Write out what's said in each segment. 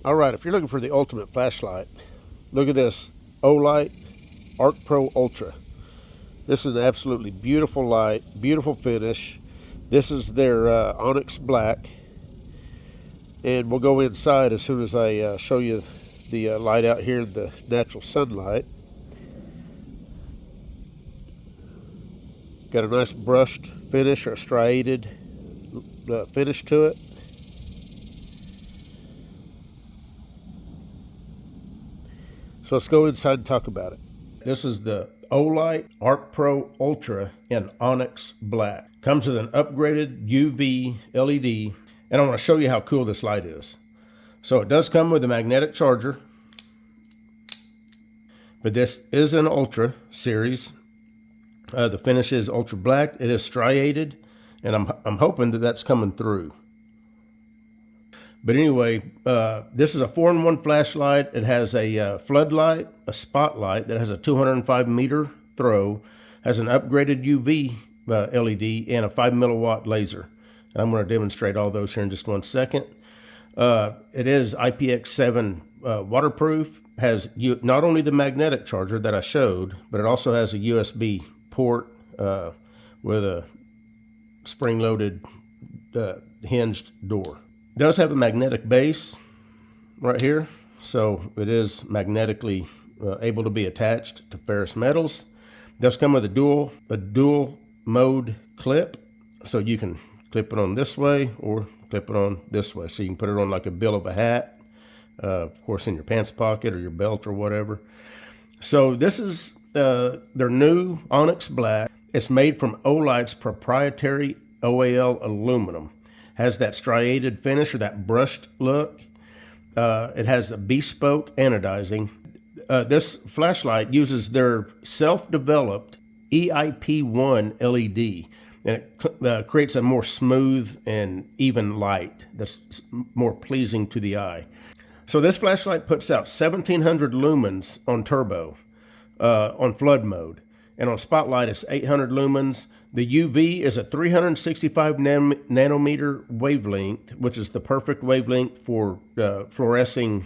All right, if you're looking for the ultimate flashlight, look at this Olight ArkPro Ultra. This is an absolutely beautiful light, beautiful finish. This is their Onyx Black, and we'll go inside as soon as I show you the light out here in the natural sunlight. Got a nice brushed finish or striated finish to it. So let's go inside and talk about it. This is the Olight ArkPro Ultra in Onyx Black. Comes with an upgraded UV LED, and I want to show you how cool this light is. So it does come with a magnetic charger, but this is an Ultra series. The finish is Ultra Black. It is striated, and I'm hoping that that's coming through. But anyway, this is a 4-in-1 flashlight. It has a floodlight, a spotlight that has a 205-meter throw, has an upgraded UV LED, and a 5-milliwatt laser. And I'm going to demonstrate all those here in just 1 second. It is IPX7 waterproof, has not only the magnetic charger that I showed, but it also has a USB port with a spring-loaded hinged door. It does have a magnetic base right here, so it is magnetically able to be attached to ferrous metals. It does come with a dual mode clip, so you can clip it on this way or clip it on this way. So you can put it on like a bill of a hat, of course in your pants pocket or your belt or whatever. So this is their new Onyx Black. It's made from Olight's proprietary OAL aluminum. Has that striated finish or that brushed look. It has a bespoke anodizing. This flashlight uses their self-developed EIP1 LED, and it creates a more smooth and even light that's more pleasing to the eye. So this flashlight puts out 1700 lumens on turbo, on flood mode, and on spotlight it's 800 lumens. The UV is a 365 nanometer wavelength, which is the perfect wavelength for fluorescent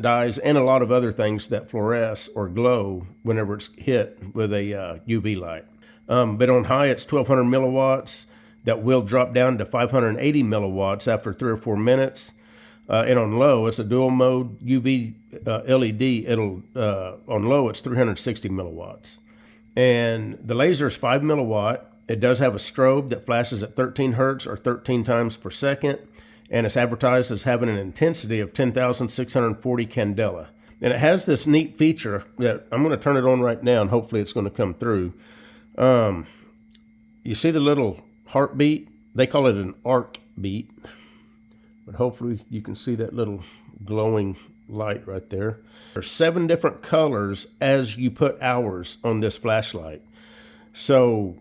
dyes and a lot of other things that fluoresce or glow whenever it's hit with a UV light. But on high, it's 1200 milliwatts. That will drop down to 580 milliwatts after 3 or 4 minutes. And on low, it's a dual mode UV LED. On low, it's 360 milliwatts. And the laser is 5 milliwatt. It does have a strobe that flashes at 13 hertz or 13 times per second. And it's advertised as having an intensity of 10,640 candela. And it has this neat feature that I'm going to turn it on right now, and hopefully it's going to come through. You see the little heartbeat? They call it an arc beat. But hopefully you can see that little glowing light right there. There's 7 different colors as you put hours on this flashlight. So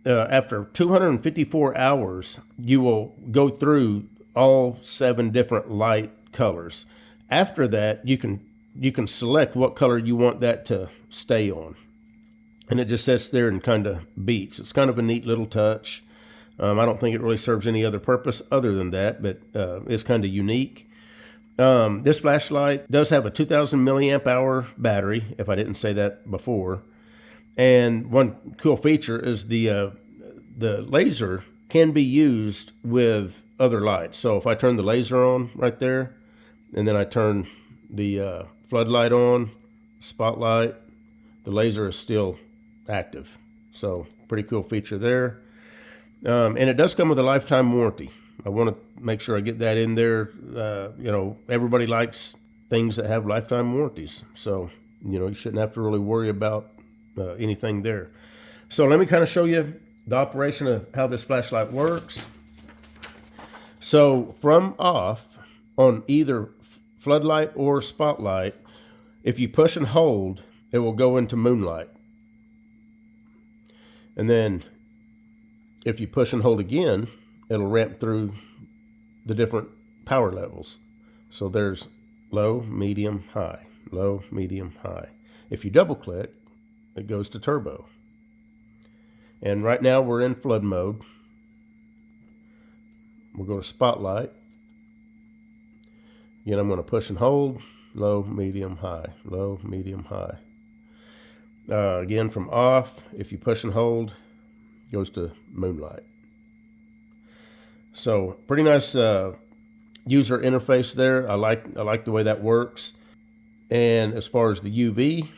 after 254 hours, you will go through all 7 different light colors. After that, you can select what color you want that to stay on. And it just sits there and kind of beats. It's kind of a neat little touch. I don't think it really serves any other purpose other than that, but it's kind of unique. This flashlight does have a 2000 milliamp hour battery, if I didn't say that before. And one cool feature is the laser can be used with other lights. So if I turn the laser on right there, and then I turn the floodlight on, spotlight, the laser is still active. So pretty cool feature there. And it does come with a lifetime warranty. I want to make sure I get that in there. Everybody likes things that have lifetime warranties. So, you shouldn't have to really worry about anything there. So let me kind of show you the operation of how this flashlight works. So from off on either floodlight or spotlight, if you push and hold, it will go into moonlight. And then if you push and hold again, it'll ramp through the different power levels. So there's low, medium, high, low, medium, high. If you double click, it goes to turbo. And right now we're in flood mode. We'll go to spotlight. Again, I'm going to push and hold, low, medium, high, low, medium, high. Again, from off, if you push and hold, it goes to moonlight. So pretty nice user interface there. I like the way that works. And as far as the UV,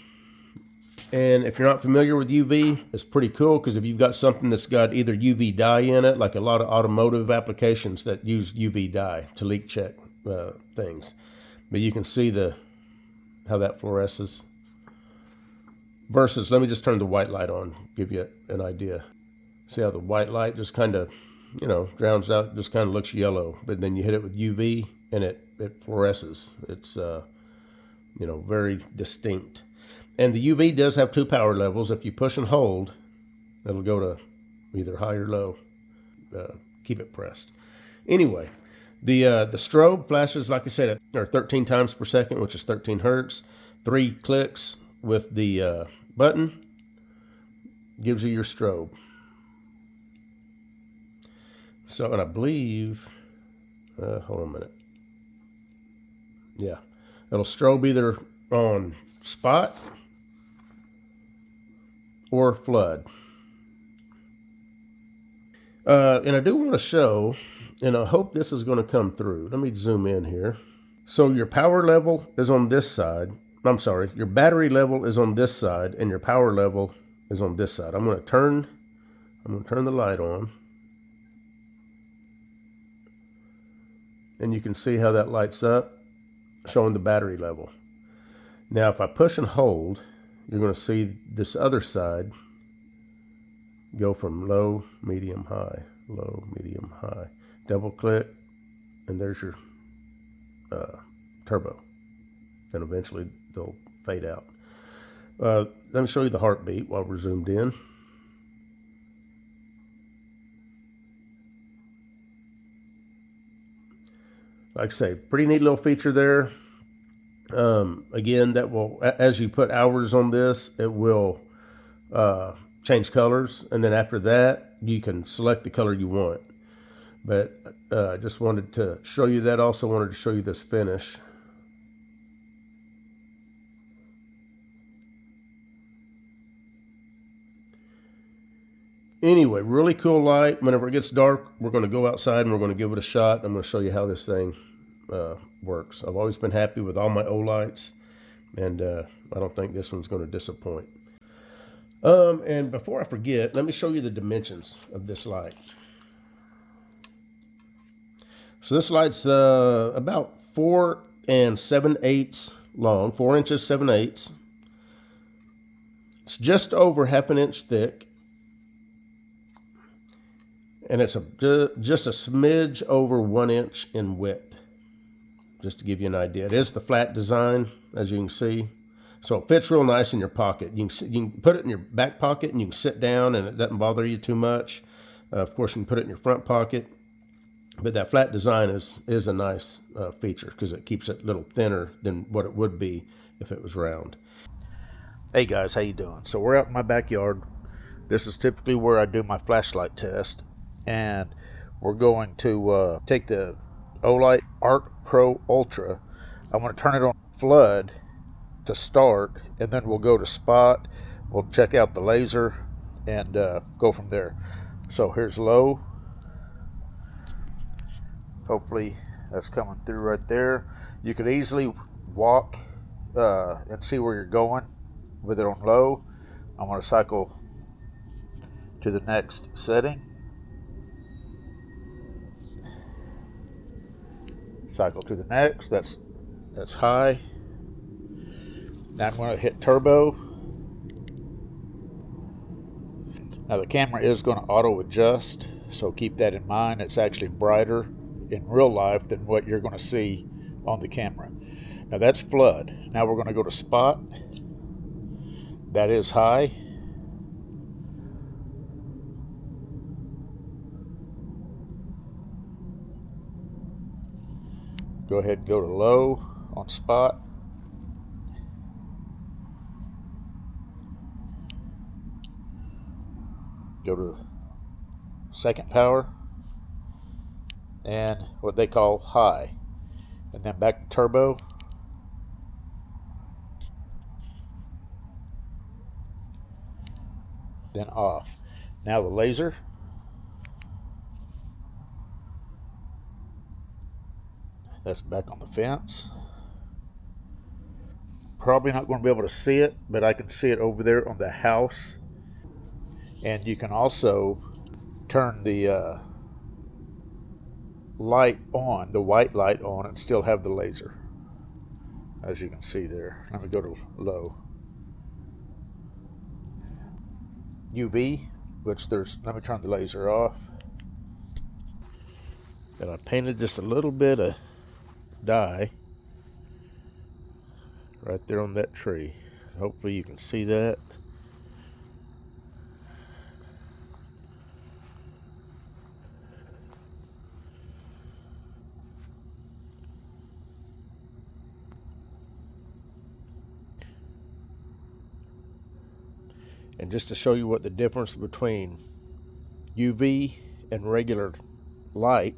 and if you're not familiar with UV, it's pretty cool because if you've got something that's got either UV dye in it, like a lot of automotive applications that use UV dye to leak check things, but you can see how that fluoresces. Versus, let me just turn the white light on, give you an idea. See how the white light just kind of, drowns out, just kind of looks yellow, but then you hit it with UV and it fluoresces. It's very distinct. And the UV does have 2 power levels. If you push and hold, it'll go to either high or low. Keep it pressed. Anyway, the strobe flashes, like I said, are 13 times per second, which is 13 hertz. 3 clicks with the button gives you your strobe. So, and I believe, hold on a minute. Yeah, it'll strobe either on spot or flood. And I do want to show, and I hope this is going to come through. Let me zoom in here. So your power level is on this side. I'm sorry, your battery level is on this side, and your power level is on this side. I'm going to turn the light on. And you can see how that lights up, showing the battery level. Now, if I push and hold, you're going to see this other side go from low, medium, high, low, medium, high. Double click, and there's your turbo. Then eventually they'll fade out. Let me show you the heartbeat while we're zoomed in. Like I say, pretty neat little feature there. Again, that will, as you put hours on this, it will change colors, and then after that, you can select the color you want. But I just wanted to show you that. Also wanted to show you this finish. Anyway, really cool light. Whenever it gets dark, we're going to go outside and we're going to give it a shot. I'm going to show you how this thing works. I've always been happy with all my Olights, and I don't think this one's going to disappoint. And before I forget, let me show you the dimensions of this light. So this light's about 4 7/8 long, 4 inches 7/8. It's just over half an inch thick. And it's just a smidge over 1 inch in width, just to give you an idea. It is the flat design, as you can see. So it fits real nice in your pocket. You can put it in your back pocket, and you can sit down, and it doesn't bother you too much. Of course, you can put it in your front pocket. But that flat design is a nice feature because it keeps it a little thinner than what it would be if it was round. Hey guys, how you doing? So we're out in my backyard. This is typically where I do my flashlight test. And we're going to take the Olight ArkPro Ultra. I'm going to turn it on flood to start, and then we'll go to spot. We'll check out the laser and go from there. So here's low. Hopefully that's coming through right there. You could easily walk and see where you're going with it on low. I'm going to cycle to the next setting. Cycle to the next. That's high. Now I'm going to hit turbo. Now the camera is going to auto adjust, so keep that in mind. It's actually brighter in real life than what you're going to see on the camera. Now that's flood. Now we're going to go to spot. That is high. Go ahead and go to low on spot. Go to second power and what they call high. and then back to turbo. Then off. Now the laser. That's back on the fence. Probably not going to be able to see it, but I can see it over there on the house. And you can also turn the light on, the white light on, and still have the laser, as you can see there. Let me go to low. UV, which there's, let me turn the laser off. And I painted just a little bit of dye right there on that tree. Hopefully you can see that. And just to show you what the difference between UV and regular light,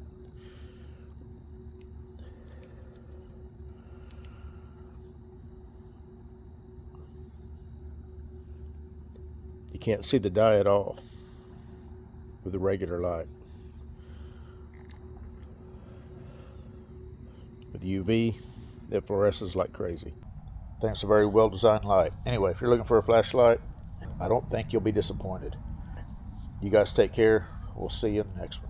you can't see the dye at all with the regular light. With UV, it fluoresces like crazy. I think it's a very well designed light. Anyway, if you're looking for a flashlight, I don't think you'll be disappointed. You guys take care. We'll see you in the next one.